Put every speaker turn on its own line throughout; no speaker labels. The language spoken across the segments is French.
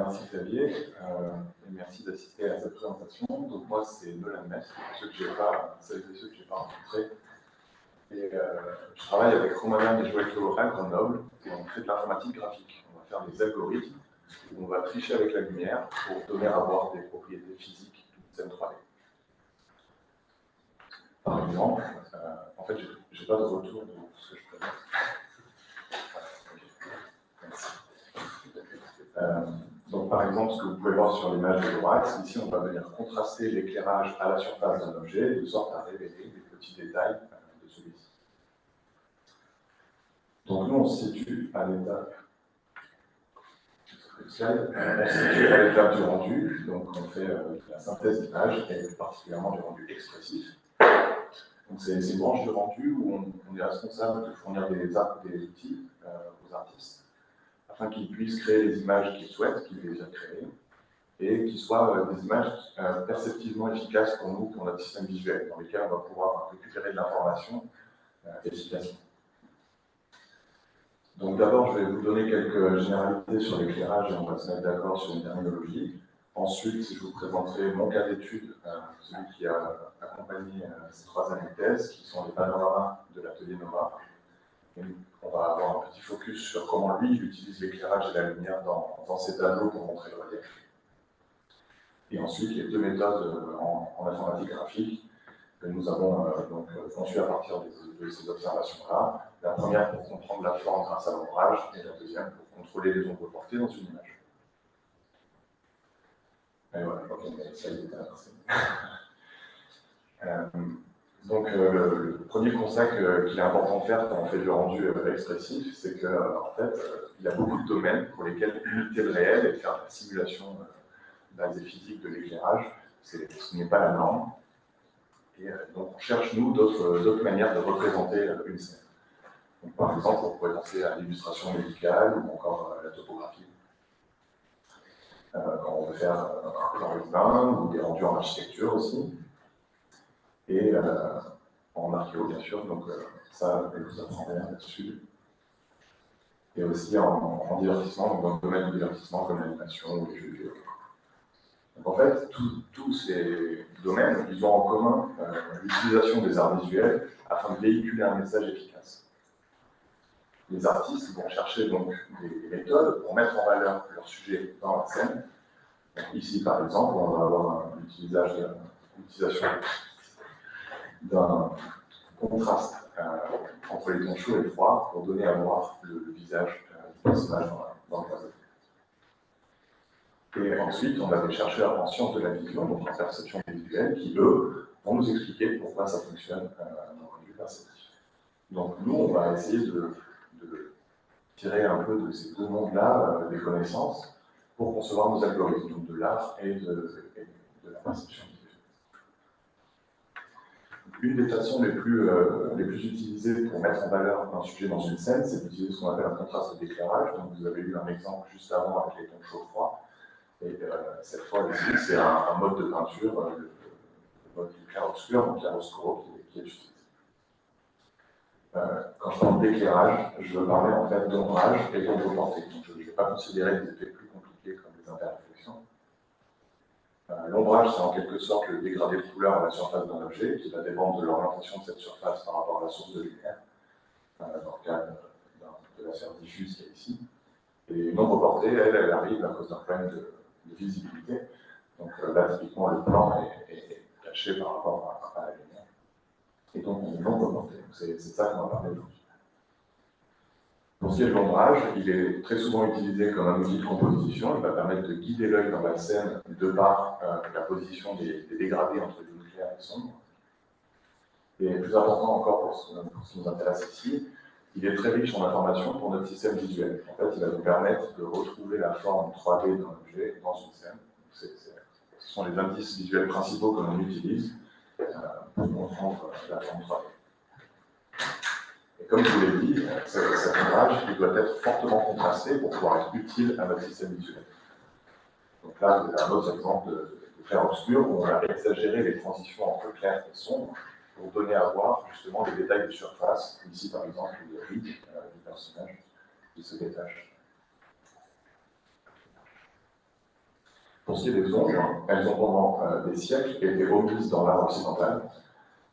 merci Xavier, et merci d'assister à cette présentation. Donc moi c'est Nolan Metz, pour ceux que je n'ai pas, rencontrés. Et je travaille avec Romana et Joël Théoret à Grenoble, et on fait de l'informatique graphique. On va faire des algorithmes, où on va tricher avec la lumière pour donner à voir des propriétés physiques d'une scène 3D. Par exemple, en fait j'ai pas de retour de ce que je présente. Merci. Donc par exemple, ce que vous pouvez voir sur l'image de l'Orax, ici on va venir contraster l'éclairage à la surface d'un objet, de sorte à révéler des petits détails de celui-ci. Donc nous on se situe à l'étape du rendu, donc on fait la synthèse d'image, et particulièrement du rendu expressif. Donc c'est ces branches de rendu où on est responsable de fournir des outils aux artistes, afin qu'ils puissent créer les images qu'ils souhaitent, qu'ils désirent créer, et qui soient des images perceptivement efficaces pour nous, pour notre système visuel, dans lesquels on va pouvoir récupérer de l'information efficacement. Donc d'abord, je vais vous donner quelques généralités sur l'éclairage et on va se mettre d'accord sur une terminologie. Ensuite, je vous présenterai mon cas d'étude, celui qui a accompagné ces 3 années de thèse, qui sont les panoramas de l'atelier Nova. Et on va avoir un petit focus sur comment lui, il utilise l'éclairage et la lumière dans ses tableaux pour montrer le relief. Et ensuite, les 2 méthodes en informatique graphique que nous avons donc conçues à partir de ces observations-là. La première pour comprendre la forme grâce à l'ombrage, et la deuxième pour contrôler les ombres portées dans une image. Et voilà, ok, ça y est, donc le premier constat qu'il est important de faire quand on fait du rendu expressif, c'est qu'en fait, il y a beaucoup de domaines pour lesquels imiter le réel et faire la simulation basée physique de l'éclairage, ce n'est pas la norme. Et donc on cherche, nous, d'autres manières de représenter une scène. Donc, par exemple, on pourrait penser à l'illustration médicale ou encore la topographie. Quand on veut faire un plan urbain ou des rendus en architecture aussi. Et en archéo, bien sûr, donc ça, je vous apprendrai là-dessus. Et aussi en divertissement, donc dans le domaine du divertissement comme l'animation ou les jeux vidéo. Donc en fait, tous ces domaines, ils ont en commun l'utilisation des arts visuels afin de véhiculer un message efficace. Les artistes vont chercher donc des méthodes pour mettre en valeur leur sujet dans la scène. Donc ici, par exemple, on va avoir l'utilisation d'un contraste entre les tons chauds et froids pour donner à voir le visage du personnage dans le tableau. Et ensuite, on a des chercheurs en sciences de la vision, donc en perception visuelle, qui, eux, vont nous expliquer pourquoi ça fonctionne d'un point de vue perceptif. Donc nous, on va essayer de tirer un peu de ces 2 mondes-là des connaissances pour concevoir nos algorithmes, donc de l'art et de la perception visuelle. Une des façons les plus utilisées pour mettre en valeur un sujet dans une scène, c'est d'utiliser ce qu'on appelle un contraste d'éclairage. Donc vous avez eu un exemple juste avant avec les tons chauds-froids. Et cette fois ici, c'est un mode de peinture, le mode du clair-obscur, donc chiaroscuro, qui est utilisé. Quand je parle d'éclairage, je veux parler en fait d'ombrage et d'ombre portée. Donc je ne vais pas considérer des effets plus compliqués comme des interréflexions. L'ombrage, c'est en quelque sorte le dégradé de couleur à la surface d'un objet, qui va dépendre de l'orientation de cette surface par rapport à la source de lumière, dans le cas de la sphère diffuse qui est ici. Et une ombre portée, elle arrive à cause d'un problème de visibilité. Donc là, typiquement, le plan est caché par rapport à la lumière. Et donc, on est non reporté. C'est ça qu'on va parler aujourd'hui. Pour ce qui est de l'ombrage, il est très souvent utilisé comme un outil de composition. Il va permettre de guider l'œil dans la scène de par la position des dégradés entre les lumières et sombres. Et plus important encore pour ce qui nous intéresse ici, il est très riche en informations pour notre système visuel. En fait, il va nous permettre de retrouver la forme 3D d'un objet dans une scène. Ce sont les indices visuels principaux que l'on utilise pour comprendre la forme 3D. Et comme je vous l'ai dit, cet ombrage il doit être fortement contrasté pour pouvoir être utile à notre système visuel. Donc là, vous avez un autre exemple de clair-obscur où on a exagéré les transitions entre clair et sombre pour donner à voir justement les détails de surface. Ici, par exemple, les rides du personnage qui se détachent. Pour ce qui est des ombres, elles ont pendant des siècles été omises dans l'art occidental.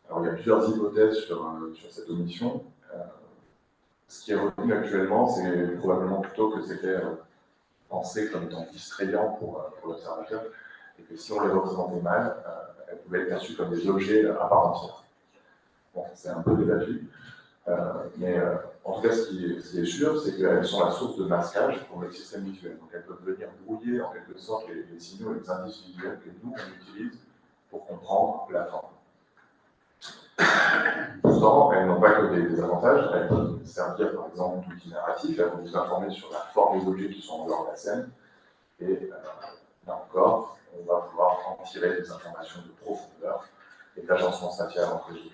Alors il y a plusieurs hypothèses sur cette omission. Ce qui est retenu actuellement, c'est probablement plutôt que c'était pensé comme étant distrayant pour l'observateur, et que si on les représentait mal, elles pouvaient être perçues comme des objets à part entière. Bon, c'est un peu débattu, mais en tout cas, ce qui est sûr, c'est qu'elles sont la source de masquage pour notre système visuel. Donc elles peuvent venir brouiller en quelque sorte les signaux et les indices visuels que nous, on utilise pour comprendre la forme. Pourtant, elles n'ont pas que des avantages, elles peuvent servir par exemple d'outils narratifs, elles vont nous informer sur la forme des objets qui sont en dehors de la scène, et là encore, on va pouvoir en tirer des informations de profondeur et d'agencement spatial entre les objets.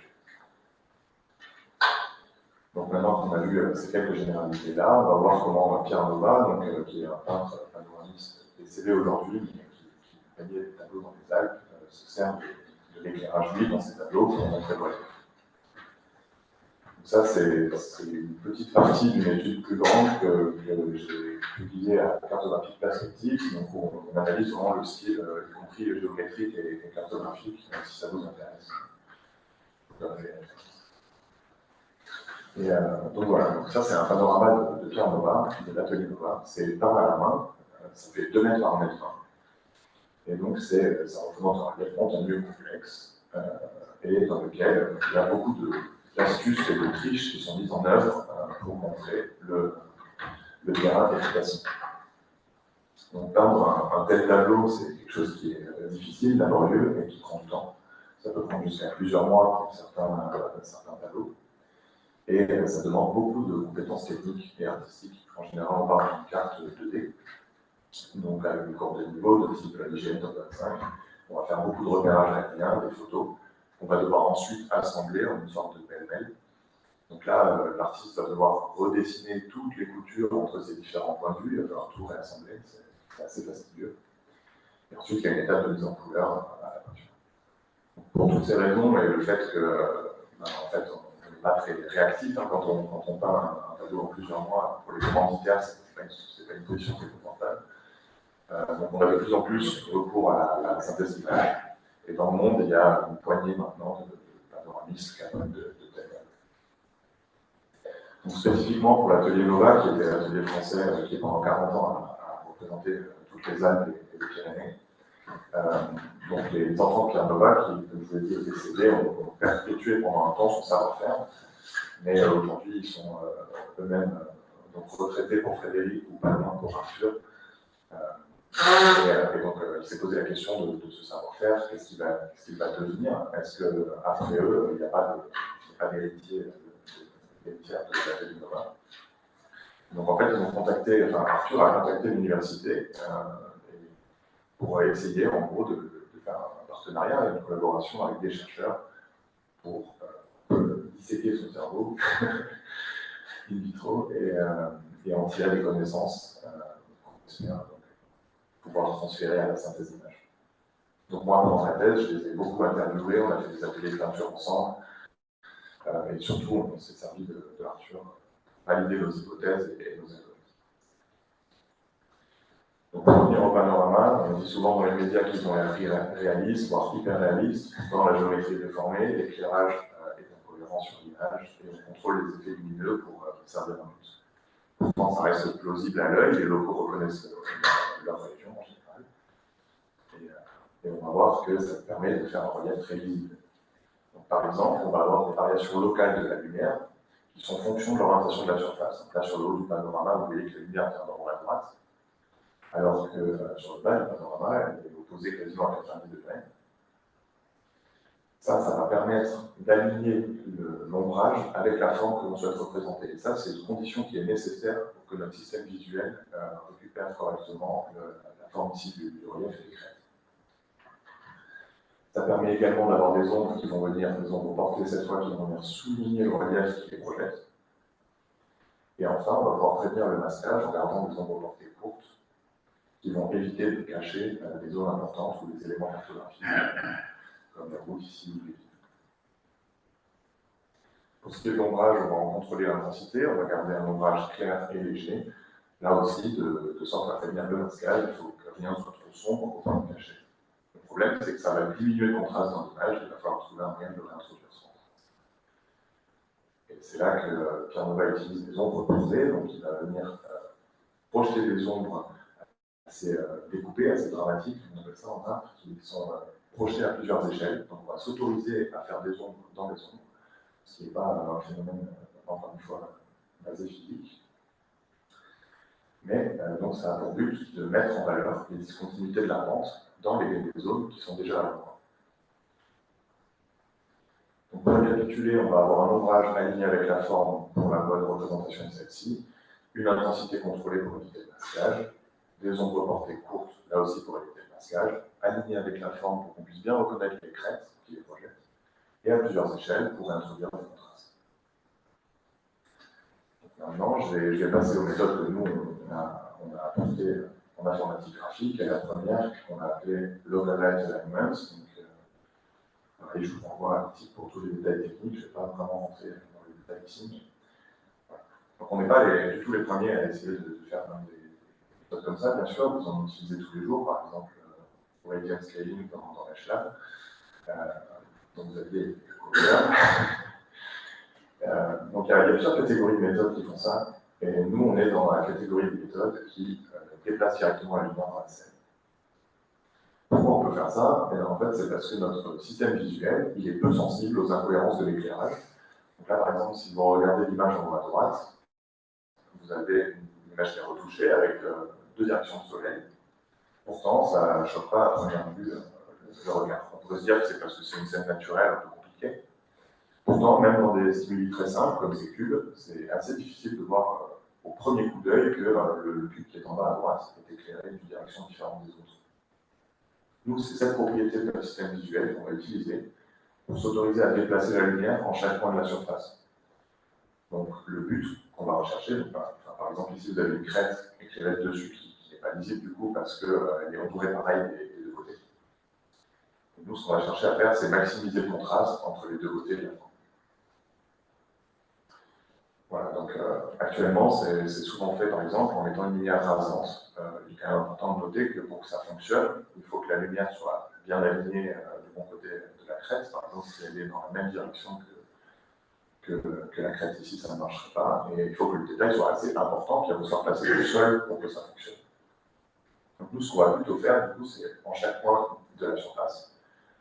Donc maintenant qu'on a vu ces quelques généralités-là, on va voir comment Pierre Nova, donc, qui est un peintre panoramiste décédé aujourd'hui, mais qui peignait des tableaux dans les Alpes, se sert de l'éclairage lui dans ces tableaux pour montrer le relief. Donc ça, c'est une petite partie d'une étude plus grande que j'ai publiée à Cartographie perspective, donc on analyse vraiment le style, y compris géométrique et cartographique, si ça vous intéresse. Et donc voilà, donc ça c'est un panorama de Pierre Nova, de l'atelier Nova. C'est peint à la main, ça fait 2 mètres par 1 mètre 20. Et donc ça représente un relief montagneux complexe, et dans lequel il y a beaucoup d'astuces et de triches qui sont mises en œuvre pour montrer le terrain efficacement. Donc peindre un tel tableau, c'est quelque chose qui est difficile, laborieux et qui prend du temps. Ça peut prendre jusqu'à plusieurs mois pour certains tableaux. Et ça demande beaucoup de compétences techniques et artistiques. En général, on parle d'une carte 2D, donc avec une courbe de niveau de type IGN Top 25. On va faire beaucoup de repérage aérien, des photos, qu'on va devoir ensuite assembler en une sorte de pêle-mêle. Donc là, l'artiste va devoir redessiner toutes les coutures entre ces différents points de vue, il va falloir tout réassembler, c'est assez fastidieux. Et ensuite, il y a une étape de mise en couleur à la peinture. Pour toutes ces raisons, et le fait que, en fait, on n'est pas très réactif quand on peint un tableau en plusieurs mois, pour les commanditaires, c'est pas une position très confortable. Donc on a de plus en plus recours à la synthèse d'image. Et dans le monde, il y a une poignée maintenant de panoramistes capables de telle. Donc spécifiquement pour l'atelier Nova, qui était l'atelier français qui pendant 40 ans a représenté toutes les Alpes et les Pyrénées. Donc les enfants de Pierre Nova, qui, comme je vous l'ai dit, au décédé, ont perpétué pendant un temps son savoir-faire, mais aujourd'hui ils sont eux-mêmes donc retraités pour Frédéric ou pas loin pour Arthur. Et donc il s'est posé la question de ce savoir-faire, qu'est-ce qu'il va devenir? Est-ce qu'après eux, il n'y a pas d'héritier de l'atelier Nova? Donc en fait, Arthur a contacté l'université pour essayer en gros de faire un partenariat et une collaboration avec des chercheurs pour disséquer son cerveau in vitro et en tirer des connaissances qu'on espère pouvoir transférer à la synthèse d'image. Donc moi, pendant ma thèse, je les ai beaucoup interviewés, on a fait des ateliers de peinture ensemble, et surtout, on s'est servi de Arthur pour valider nos hypothèses et nos algorithmes. Donc pour revenir au panorama, on dit souvent dans les médias qu'ils ont l'air réalistes, voire hyper réalistes. Dans la géométrie déformée, l'éclairage est incohérent sur l'image et on contrôle les effets lumineux pour servir un but. Pourtant, ça reste plausible à l'œil, les locaux reconnaissent leur région en général. Et on va voir que ça permet de faire un relief très visible. Donc, par exemple, on va avoir des variations locales de la lumière qui sont en fonction de l'orientation de la surface. Donc là, sur le haut du panorama, vous voyez que la lumière vient d'en haut à droite, alors que sur le bas du panorama, elle est opposée quasiment à 90 degrés. Ça va permettre d'aligner l'ombrage avec la forme que l'on souhaite représenter. Et ça, c'est une condition qui est nécessaire pour que notre système visuel récupère correctement la forme ici du relief et des crêtes. Ça permet également d'avoir des ombres qui vont venir, des ombres portées cette fois, qui vont venir souligner le relief qui les projette. Et enfin, on va pouvoir prévenir le masquage en gardant des ombres portées courtes qui vont éviter de cacher des zones importantes ou des éléments cartographiques, comme la route ici ou les villes. Pour ce qui est de l'ombrage, on va en contrôler l'intensité, on va garder un ombrage clair et léger. Là aussi, de sorte à prévenir le masquage, il faut que rien ne soit trop trop sombre, autant le cacher. Le problème, c'est que ça va diminuer le contraste dans l'image, et il va falloir trouver un moyen de le réintroduire ce contraste. Et c'est là que Pierre Nova utilise des ombres posées, donc il va venir projeter des ombres assez découpées, assez dramatiques, on appelle ça en art, qui sont projetées à plusieurs échelles. Donc on va s'autoriser à faire des ombres dans les ombres, ce qui n'est pas un phénomène, encore une fois, basé physique. Mais donc ça a pour but de mettre en valeur les discontinuités de la pente dans les zones qui sont déjà à l'endroit. Donc pour récapituler, on va avoir un ombrage aligné avec la forme pour la bonne représentation de celle-ci, une intensité contrôlée pour éviter le masquage, des ombres portées courtes, là aussi pour éviter le masquage, alignées avec la forme pour qu'on puisse bien reconnaître les crêtes qui les projettent, et à plusieurs échelles pour introduire des contrastes. Donc maintenant, je vais passer aux méthodes que nous, on a apportées en informatique graphique, et la première qu'on a appelée Local Light Alignments. Et je vous renvoie à l'article pour tous les détails techniques, je ne vais pas vraiment rentrer dans les détails ici. Voilà. Donc on n'est pas du tout les premiers à essayer de faire des méthodes comme ça, bien sûr, vous en utilisez tous les jours, par exemple pour Radiant Scaling dans HLab. Donc vous aviez donc il y a plusieurs catégories de méthodes qui font ça, et nous on est dans la catégorie des méthodes qui déplacent directement la lumière dans la scène. Pourquoi on peut faire ça? Et en fait, c'est parce que notre système visuel, il est peu sensible aux incohérences de l'éclairage. Donc là, par exemple, si vous regardez l'image en haut à droite, vous avez une image qui est retouchée avec deux directions de soleil. Pourtant, ça ne choque pas à première vue le regard. On pourrait se dire que c'est parce que c'est une scène naturelle un peu compliquée. Pourtant, même dans des stimuli très simples, comme ces cubes, c'est assez difficile de voir au premier coup d'œil que le cube qui est en bas à droite est éclairé d'une direction différente des autres. Nous, c'est cette propriété de notre système visuel qu'on va utiliser pour s'autoriser à déplacer la lumière en chaque point de la surface. Donc, le but qu'on va rechercher, donc, par exemple, ici, vous avez une crête éclairée dessus qui n'est pas lisible du coup parce qu'elle est entourée pareil des deux côtés. Et nous, ce qu'on va chercher à faire, c'est maximiser le contraste entre les deux côtés de la forme. Voilà, donc actuellement, c'est souvent fait, par exemple, en mettant une lumière rasante. Il est quand même important de noter que pour que ça fonctionne, il faut que la lumière soit bien alignée du bon côté de la crête. Par exemple, si elle est dans la même direction que la crête ici, ça ne marcherait pas. Et il faut que le détail soit assez important, qu'il soit placé au sol pour que ça fonctionne. Donc nous, ce qu'on va plutôt faire, du coup, c'est en chaque point de la surface,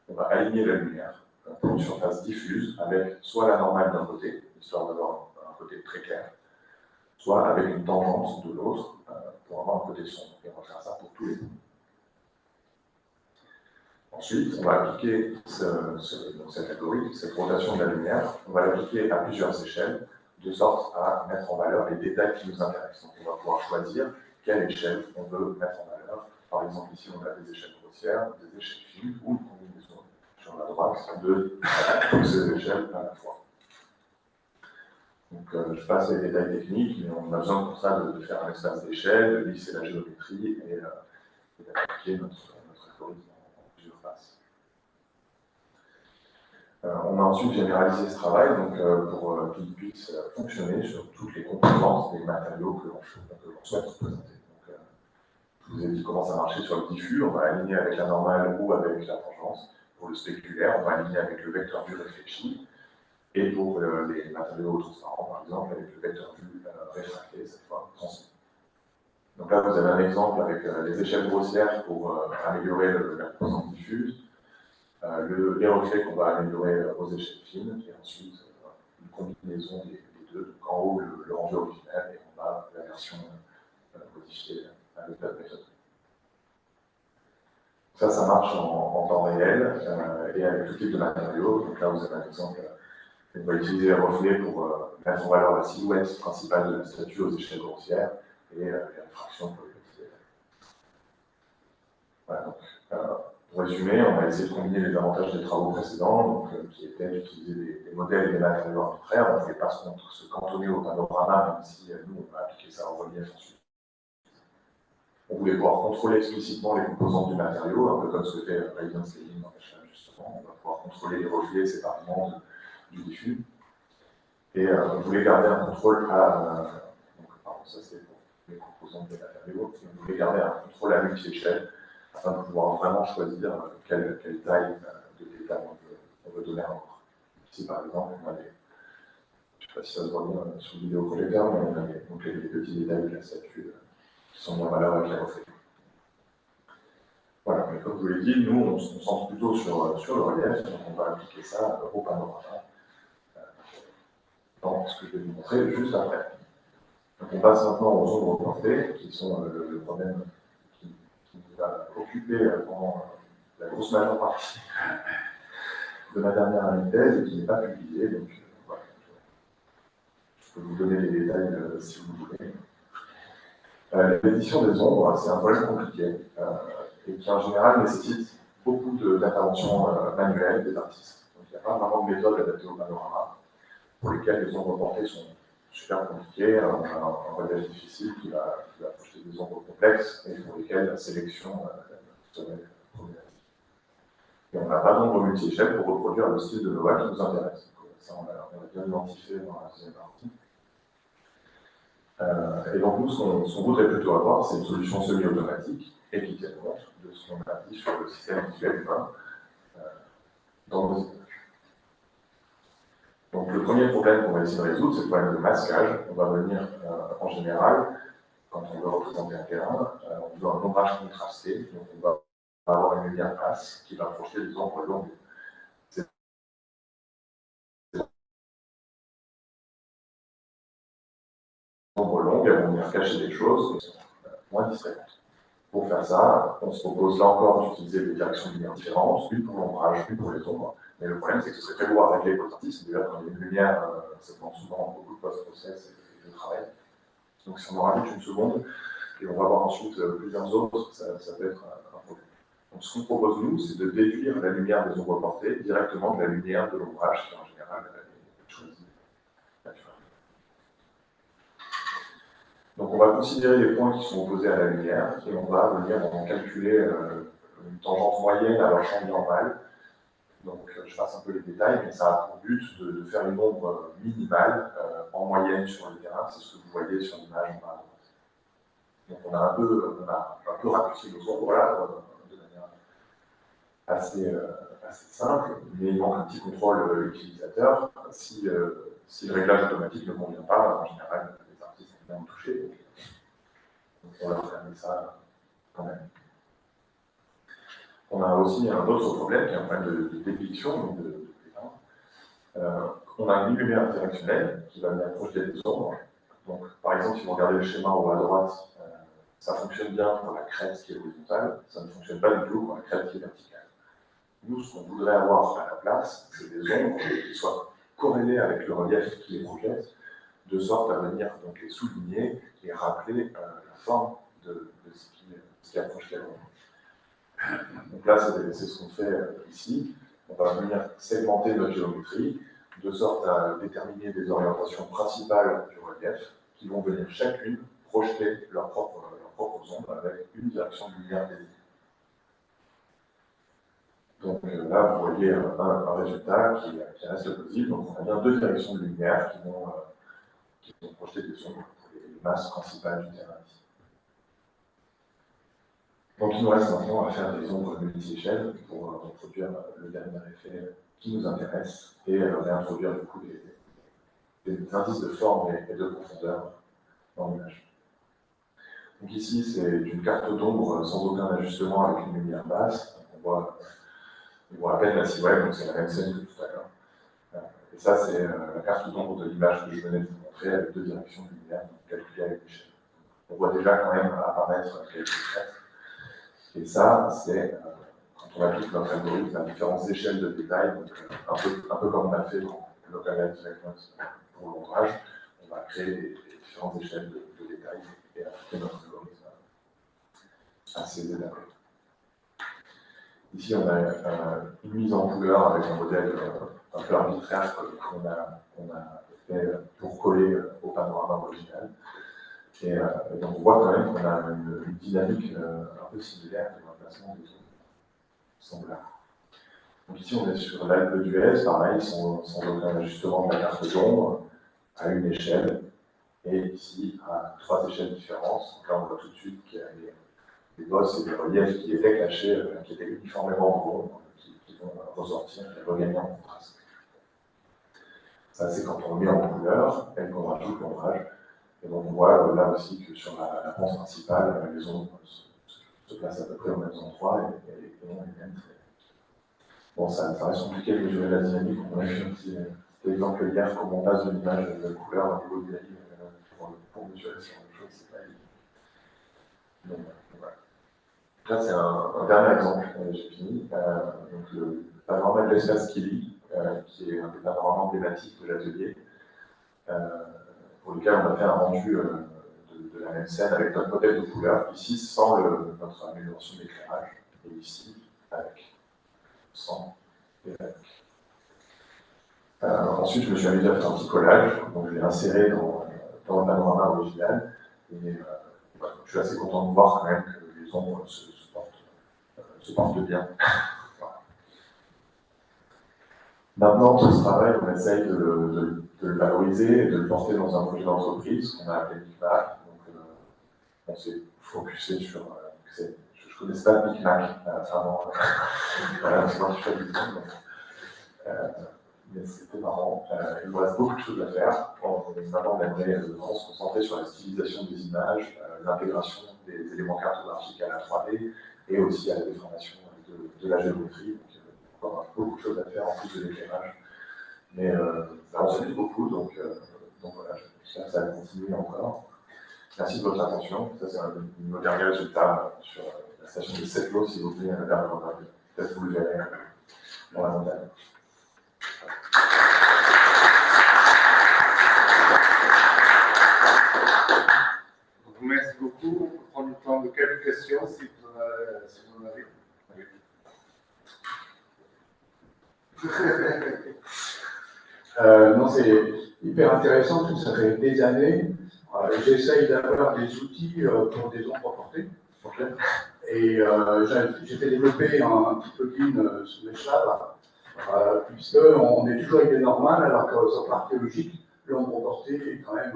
on va aligner la lumière pour une surface diffuse avec soit la normale d'un côté, histoire d'avoir un côté très clair, soit avec une tangente de l'autre pour avoir un côté sombre. Et on va faire ça pour tous les points. Ensuite, on va appliquer cette algorithme, cette rotation de la lumière, on va l'appliquer à plusieurs échelles, de sorte à mettre en valeur les détails qui nous intéressent. Donc on va pouvoir choisir quelle échelle on veut mettre en valeur. Par exemple, ici, on a des échelles grossières, des échelles fines, ou une combinaison sur la droite de toutes ces échelles à la fois. Donc, je passe les détails techniques, mais on a besoin pour ça de faire un espace d'échelle, de lisser la géométrie et d'appliquer notre algorithme en plusieurs phases. On a ensuite généralisé ce travail pour qu'il puisse fonctionner sur toutes les composantes des matériaux que l'on souhaite représenter. Donc, je vous ai dit comment ça marchait sur le diffus, on va aligner avec la normale ou avec la tangente. Pour le spéculaire, on va aligner avec le vecteur vue réfléchi. Et pour les matériaux transparents, par exemple, avec le vecteur vue réfracté, cette fois transmis. Donc là, vous avez un exemple avec les échelles grossières pour améliorer la composante diffuse, les reflets qu'on va améliorer aux échelles fines, et ensuite une combinaison des deux. Donc en haut, le rendu original, et en bas, la version modifiée avec la méthode. Ça marche en temps réel et avec tout type de matériaux. Donc là, vous avez un exemple. On va utiliser les reflets pour mettre en valeur la silhouette principale de la statue aux échelles grossières et les réfractions pour les petits détails. Voilà, donc, pour résumer, on a essayé de combiner les avantages des travaux précédents, qui étaient d'utiliser des modèles et des matériaux arbitraires. On ne voulait pas se cantonner au panorama, même si nous, on va appliquer ça en relief ensuite. On voulait pouvoir contrôler explicitement les composantes du matériau, un peu comme ce que fait Radiant Scaling dans HLab, justement. On va pouvoir contrôler les reflets séparément du diffus. Et on voulait garder un contrôle donc, pardon, ça c'est pour les composantes des matériaux, on voulait garder un contrôle à multi-échelle afin de pouvoir vraiment choisir quelle taille de détail on veut donner à l'ombre. Ici, par exemple, on a je ne sais pas si ça se voit bien sur le vidéoprojecteur, mais on a donc les petits détails de la statue qui sont mis en valeur avec les reflets. Voilà, mais comme je vous l'ai dit, nous, on se concentre plutôt sur le relief, donc on va appliquer ça au panorama, dans ce que je vais vous montrer juste après. Donc on passe maintenant aux ombres portées, qui sont le problème qui nous va occuper pendant la grosse majeure partie de ma dernière année de thèse et qui n'est pas publiée. Donc voilà, je peux vous donner les détails si vous voulez. L'édition des ombres, c'est un problème compliqué et qui en général nécessite beaucoup d'interventions manuelles des artistes. Donc il n'y a pas vraiment de méthode adaptée au panorama pour lesquelles les ombres portées sont super compliquées. On a un relief difficile qui va projeter des ombres complexes et pour lesquelles la sélection serait problématique. Et on n'a pas d'ombre multi-échelle pour reproduire le style de Nova qui nous intéresse. Donc, ça, on l'a bien identifié dans la deuxième partie. Et donc, nous, ce qu'on voudrait plutôt avoir, c'est une solution semi-automatique et qui tient compte de ce qu'on a dit sur le système visuel humain dans nos images. Donc, le premier problème qu'on va essayer de résoudre, c'est le problème de masquage. On va venir, en général, quand on veut représenter un terrain, on veut un ombrage contrasté, donc on va avoir une lumière basse qui va projeter des ombres longues. Ces ombres longues, elles vont venir cacher des choses qui sont moins distraitantes. Pour faire ça, on se propose là encore d'utiliser des directions de lumière différentes, une pour l'ombrage, une pour les ombres. Mais le problème, c'est que ce serait très lourd à régler pour les artistes. Déjà, quand il y a une lumière, ça demande souvent beaucoup de post-process et de travail. Donc, si on en rajoute une seconde, et on va voir ensuite plusieurs autres, ça peut être un problème. Donc, ce qu'on propose, nous, c'est de déduire la lumière des ombres portées directement de la lumière de l'ombrage, qui en général est choisie naturellement. Donc, on va considérer les points qui sont opposés à la lumière, et on va venir en calculer une tangente moyenne à leur champ normal. Donc, je passe un peu les détails, mais ça a pour but de faire une ombre minimale en moyenne sur le terrain. C'est ce que vous voyez sur l'image en bas à droite. Donc, on a un peu raccourci nos ombres là, de manière assez simple, mais il manque un petit contrôle utilisateur. Si le réglage automatique ne convient pas, en général, les artistes sont bien touchés. Donc, on va fermer ça quand même. On a aussi un autre problème qui est un problème de dépiction, on a une lumière directionnelle qui va venir projeter des ombres. Donc, par exemple, si vous regardez le schéma en haut à droite, ça fonctionne bien pour la crête qui est horizontale, ça ne fonctionne pas du tout pour la crête qui est verticale. Nous, ce qu'on voudrait avoir à la place, c'est des ombres qui soient corrélées avec le relief qui les projette, de sorte à venir donc les souligner et rappeler la forme de ce qui a projeté l'ombre. Donc là, c'est ce qu'on fait ici. On va venir segmenter notre géométrie de sorte à déterminer des orientations principales du relief qui vont venir chacune projeter leurs propres ombres avec une direction de lumière dédiée. Donc là, vous voyez un résultat qui reste possible. Donc on a bien deux directions de lumière qui vont projeter des ombres pour les masses principales du terrain ici. Donc il nous reste maintenant à faire des ombres multi-échelles pour reproduire le dernier effet qui nous intéresse et réintroduire du coup des indices de forme et de profondeur dans l'image. Donc ici, c'est une carte d'ombre sans aucun ajustement avec une lumière basse. Donc on voit à peine la silhouette, donc c'est la même scène que tout à l'heure. Et ça, c'est la carte d'ombre de l'image que je venais de vous montrer avec deux directions de lumière calculées à une échelle. On voit déjà quand même apparaître quelques traits. Et ça, c'est quand on applique notre algorithme à différentes échelles de détail, donc un peu comme on a fait dans Local pour l'ombrage, on va créer des différentes échelles de détail et appliquer notre algorithme à ces étapes. Ici, on a une mise en couleur avec un modèle un peu arbitraire qu'on a fait pour coller au panorama original. Et donc, on voit quand même qu'on a une dynamique un peu similaire de l'emplacement des zones semblables. Donc ici, on est sur l'Alpe d'Huez, pareil, sans aucun ajustement de la carte d'ombre, à une échelle, et ici, à trois échelles différentes. Donc là, on voit tout de suite qu'il y a bosses et des reliefs qui étaient cachés, qui étaient uniformément ronds, qui vont ressortir et regagner en contraste. Ça, c'est quand on le met en couleur et qu'on rajoute l'ombrage. Et donc, on voit là aussi que sur la pente principale, les ombres se placent à peu près aux mêmes endroits et on les mêmes traits. Bon, ça reste compliqué de mesurer la dynamique. On a vu un petit exemple hier, comment on passe d'une image de couleur au niveau du ligne pour mesurer ce genre de choses, c'est pas évident. Donc, voilà. Là, c'est un dernier exemple, j'ai fini. Donc, le panorama de l'espace Kili, qui est un des panoramas emblématiques de l'atelier, pour lequel on a fait un rendu de la même scène avec notre modèle de couleur, ici sans notre amélioration d'éclairage, et ici avec, sans et avec. Ensuite, je me suis amusé à faire un petit collage, donc je l'ai inséré dans le panorama original, et voilà, je suis assez content de voir quand même que les ombres se portent bien. Voilà. Maintenant, tout ce travail, on essaye de le valoriser et de le porter dans un projet d'entreprise qu'on a appelé Micmac. Donc, on s'est focusé sur. Je ne connaissais pas Micmac avant. Voilà, c'est moi qui fais du temps, mais c'était marrant. Il nous reste beaucoup de choses à faire. Maintenant, on aimerait se concentrer sur la stylisation des images, l'intégration des éléments cartographiques à la 3D et aussi à la déformation de la géométrie. Donc, on a beaucoup de choses à faire en plus de l'éclairage. Mais ça en fait beaucoup, donc voilà, j'espère que ça va continuer encore. Merci de votre attention. Ça, c'est nos derniers résultats sur la station de Setlo, si vous voulez, vers le Grenoble. Peut-être que vous le verrez dans la montagne.
Merci beaucoup. On peut prendre le temps de quelques questions si vous en avez.
Non, c'est hyper intéressant, tout ça fait des années. J'essaye d'avoir des outils pour des ombres portées. Okay. Et j'ai fait développer un petit plugin sous Meshlab, puisqu'on est toujours avec des normales, alors que sur l'archéologique, l'ombre portée est quand même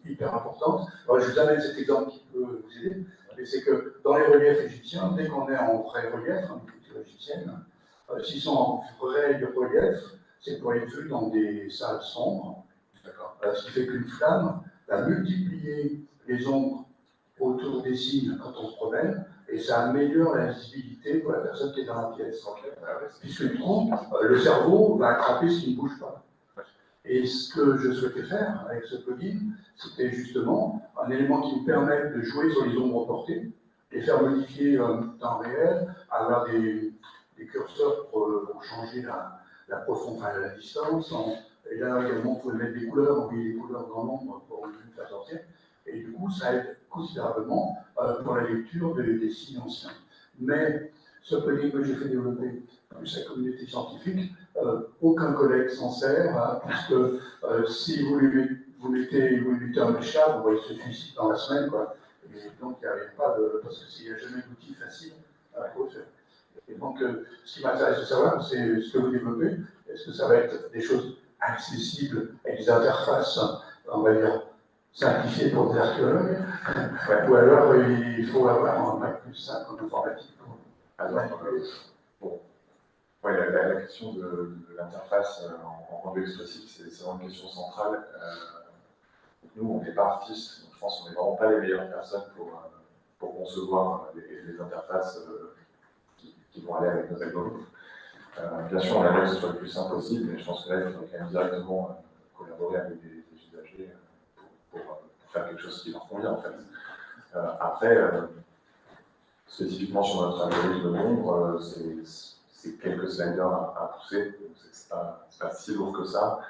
hyper importante. Alors, je vous amène cet exemple qui peut vous aider, mais c'est que dans les reliefs égyptiens, dès qu'on est en vrai relief, en culture égyptienne, s'ils sont en vrai relief, c'est pour être vu dans des salles sombres, ce qui fait qu'une flamme va multiplier les ombres autour des signes quand on se promène, et ça améliore la visibilité pour la personne qui est dans la pièce. Puisque du coup, le cerveau va attraper ce qui ne bouge pas. Et ce que je souhaitais faire avec ce plugin, c'était justement un élément qui me permette de jouer sur les ombres portées, les faire modifier en temps réel, avoir des curseurs pour changer la profondeur, enfin, la distance. Et là également, on pouvait mettre des couleurs, envoyer des couleurs dans l'ombre pour le faire sortir. Et du coup, ça aide considérablement pour la lecture des signes anciens. Mais ce plugin que j'ai fait développer plus la communauté scientifique, aucun collègue s'en sert, hein, puisque si vous mettez un Meshlab, vous voyez, il se suicide dans la semaine, quoi. Et donc, il n'y avait pas de. Parce qu'il n'y a jamais d'outil facile pour le faire. Et donc, ce qui m'intéresse de savoir, c'est ce que vous développez. Est-ce que ça va être des choses accessibles avec des interfaces, on va dire, simplifiées pour des archéologues, ou alors il faut avoir un bac plus simple en informatique pour.
Bon. Ouais, la question de l'interface en rendu expressif, c'est vraiment une question centrale. Nous, on n'est pas artistes, donc je pense qu'on n'est vraiment pas les meilleures personnes pour concevoir les interfaces qui vont aller avec nos algorithmes. Bien sûr, on aimerait que ce soit le plus simple possible, mais je pense que là, il faudrait quand même directement collaborer avec des usagers pour faire quelque chose qui leur convient, en fait. Après, spécifiquement sur notre algorithme de nombre, c'est quelques sliders à pousser, donc c'est pas si lourd que ça.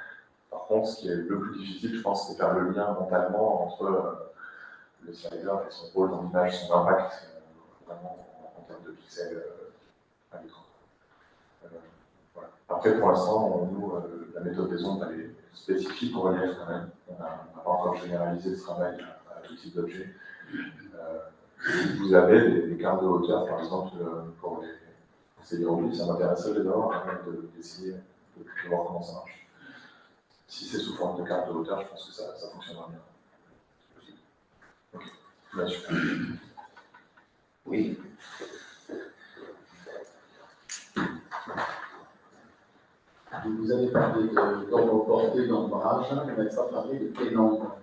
Par contre, ce qui est le plus difficile, je pense, c'est faire le lien mentalement entre le slider et son rôle dans l'image, son impact, vraiment en termes de pixels à l'écran. Voilà. Après, pour l'instant, nous, la méthode des ondes, elle est spécifique au relief quand même. On n'a pas encore généralisé ce travail à tout type d'objet. Vous avez des cartes de hauteur, par exemple, pour ces hiéroglyphes, ça m'intéresserait d'abord d'essayer de voir comment ça marche. Si c'est sous forme de carte de hauteur, je pense que ça fonctionnera bien. Ok, bien sûr.
Oui.
Vous avez parlé d'ombre portée, d'ombrage, vous n'avez pas parlé de pénombre.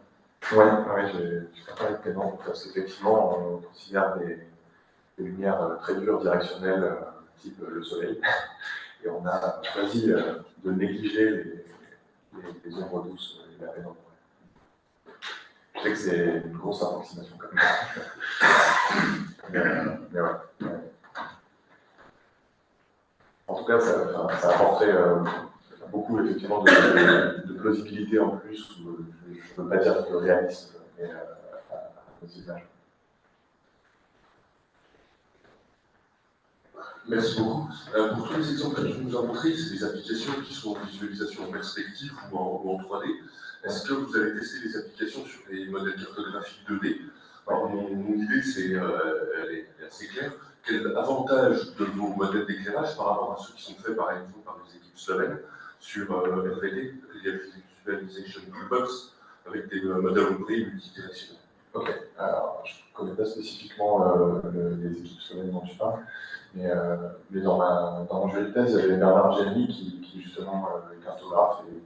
Oui, j'ai pas parlé de pénombre parce qu'effectivement, on considère des lumières très dures, directionnelles, type le soleil, et on a choisi de négliger les ombres douces et la pénombre. Je sais que c'est une grosse approximation quand même. Mais ouais. En tout cas, ça apporterait beaucoup effectivement de plausibilité en plus, ou je ne peux pas dire de réalisme, mais à nos images.
Merci beaucoup. Pour tous les exemples que tu nous as montrés, c'est des applications qui sont en visualisation en perspective ou en 3D. Est-ce que vous avez testé des applications sur des modèles cartographiques 2D? Alors, mon idée, elle est assez claire. Quel avantage de vos modèles d'éclairage par rapport à ceux qui sont faits par exemple par des équipes slovènes sur RVD, Real Visualization Toolbox, avec des modèles ombrés multidirectionnels?
Ok, alors je ne connais pas spécifiquement les équipes slovènes dont tu parles, mais dans mon jury de thèse, il y avait Bernard Gianni qui justement est cartographe et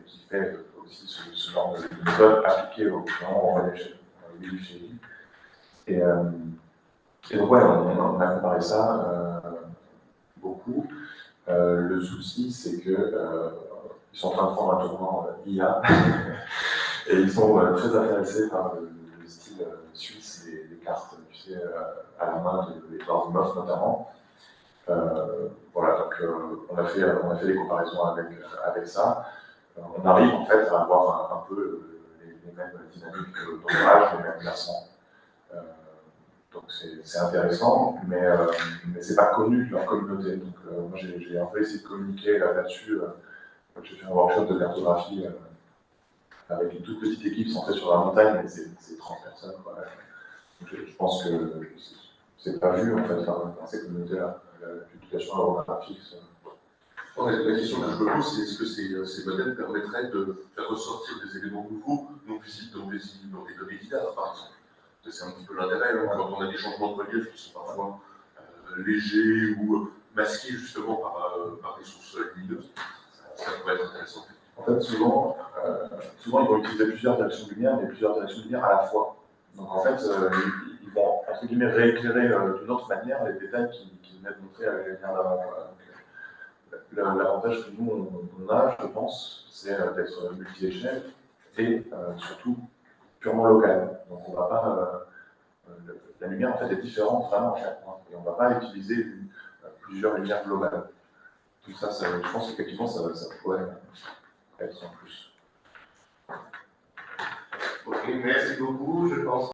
qui fait aussi ce genre de méthode appliquée au relief chez lui. Et donc ouais, on a comparé ça beaucoup. Le souci, c'est que ils sont en train de prendre un tournant IA et ils sont très intéressés par le style suisse des cartes, tu sais, à la main de Edouard Zimhoff notamment. Voilà, donc on a fait des comparaisons avec ça. On arrive en fait à avoir un peu les mêmes dynamiques d'ombrage, les mêmes placements. Donc c'est intéressant, mais c'est pas connu de leur communauté. Donc moi j'ai un peu essayé de communiquer là-dessus. J'ai fait un workshop de cartographie avec une toute petite équipe centrée sur la montagne, mais c'est 30 personnes. Quoi. Donc, je pense que c'est pas vu en fait dans ces communautés-là, la publication orographique.
La question que je me pose, c'est est-ce que ces modèles permettraient de faire ressortir des éléments nouveaux, non visibles dans des données lidar, par exemple? C'est un petit peu l'intérêt, hein, quand on a des changements de relief qui sont parfois légers ou masqués justement par des sources lumineuses, ça pourrait être intéressant.
En fait, souvent, ils vont utiliser plusieurs directions de lumière, mais plusieurs directions de lumière à la fois. Donc en fait, ils vont, entre guillemets, rééclairer d'une autre manière les détails qu'ils venaient de montrer avec les lumières d'avant. L'avantage que nous, on a, je pense, c'est d'être multi-échelle et surtout purement local. Donc on va pas... la lumière, en fait, est différente vraiment à chaque point. Et on ne va pas utiliser plusieurs lumières globales. Tout ça, je pense qu'effectivement, ça pourrait être en plus.
Ok, merci beaucoup. Je pense